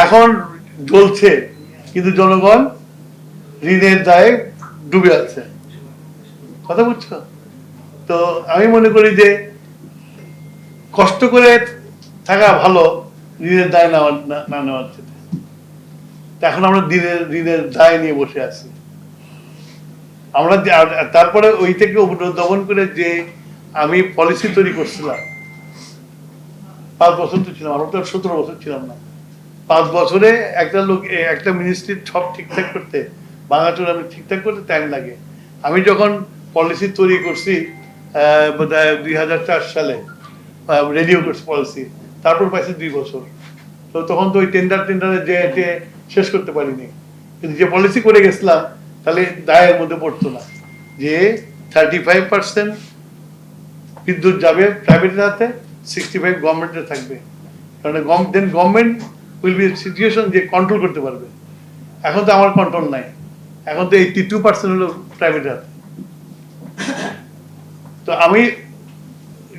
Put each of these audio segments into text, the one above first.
এখন জ্বলছে, কিন্তু জনগণ ঋণের দায়ে ডুবে আছে। কথা বুঝছো? তো আমি মনে করি যে কষ্ট করে থাকা ভালো ঋণের দায় না নেওয়ার চেয়ে। এখন আমরা ঋণের দায় নিয়ে বসে আছি। আমরা তারপরে ওই থেকে দমন করে যে আমি পলিসি তৈরি করছিলাম, 5 বছর তো ছিলাম, আমরা তো 17 বছর ছিলাম না। 5 বছরে একটা মিনিস্ট্রির সব ঠিকঠাক করতে, বাংলাদেশ আমি ঠিকঠাক করতে টাইম লাগে। আমি যখন পলিসি তৈরি করছি বোধহয় 2004 সালে রেডিও করছি পলিসি, তারপর পাইছি 2 বছর। তো তখন তো ওই টেন্ডারে যে শেষ করতে পারিনি, কিন্তু যে পলিসি করে গেছিলাম তাহলে দায়ের মধ্যে পড়তো না যে 35% বিদ্যুৎ যাবে প্রাইভেটের হাতে, 65 গভর্নমেন্টের থাকবে। কারণ দেন গভর্নমেন্ট উইল বি সিচুয়েশন যে কন্ট্রোল করতে পারবে। এখন তো আমার কন্ট্রোল নাই, এখন তো 82% হলো প্রাইভেটের হাতে। তো আমি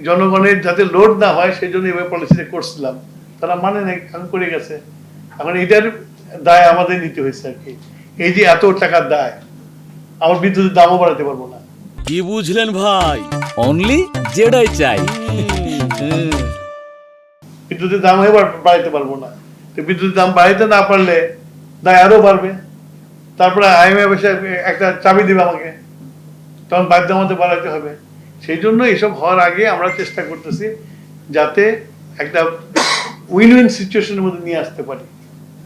জনগণের যাতে লোড না হয় সেই জন্য এভাবে পলিসিটা করছিলাম, তারা মানে নাই, কাম করে গেছে। এখন এটার দায় আমাদের নিতে হয়েছে আর কি। এই যে এত টাকার দায়, আমার বিদ্যুতের দামও বাড়াতে পারবো না। কি বুঝলেন ভাই? অনলি যেটাই চাই। বিদ্যুতের দাম এবার বাড়াইতে পারবো না। তো বিদ্যুতের দাম বাড়াইতে না পারলে দায় আরো বাড়বে। তারপরে IMF এসে একটা চাবি দিবে আমাকে, তখন বাধ্য আমাদের বাড়াইতে হবে। সেই জন্য এসব হওয়ার আগে আমরা চেষ্টা করতেছি যাতে একটা উইন উইন সিচুয়েশনের মধ্যে নিয়ে আসতে পারি।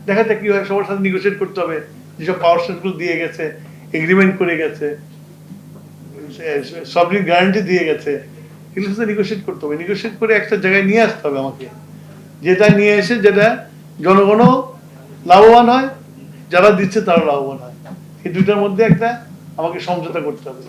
দেখা যাক কি হয়, সবার সাথে নেগোশিয়েট করতে হবে। যেসব পাওয়ার স্টেশনগুলো দিয়ে গেছে, এগ্রিমেন্ট করে গেছে, সবরিন গ্যারান্টি দিয়ে গেছে, এগুলোর সাথে নেগোশিয়েট করতে হবে। নেগোশিয়েট করে একটা জায়গায় নিয়ে আসতে হবে আমাকে, যেটা নিয়ে এসে যেটা জনগণও লাভবান হয়, যারা দিচ্ছে তারা লাভবান হয়। এই দুইটার মধ্যে একটা আমাকে সমঝোতা করতে হবে।